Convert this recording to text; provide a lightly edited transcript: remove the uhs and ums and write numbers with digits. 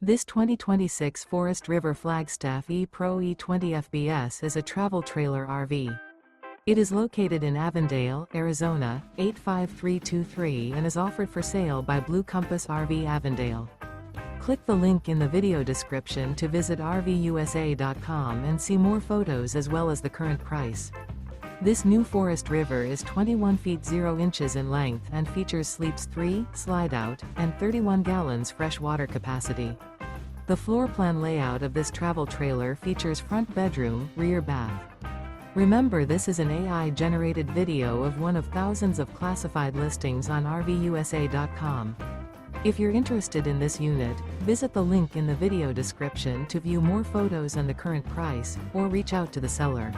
This 2026 Forest River Flagstaff E-Pro E20 FBS is a travel trailer RV. It is located in Avondale, Arizona, 85323 and is offered for sale by Blue Compass RV Avondale. Click the link in the video description to visit RVUSA.com and see more photos as well as the current price. This new Forest River is 21 feet 0 inches in length and features sleeps 3, Slideout, and 31 gallons fresh water capacity. The floor plan layout of this travel trailer features front bedroom, rear bath. Remember, this is an AI-generated video of one of thousands of classified listings on RVUSA.com. If you're interested in this unit, visit the link in the video description to view more photos and the current price, or reach out to the seller.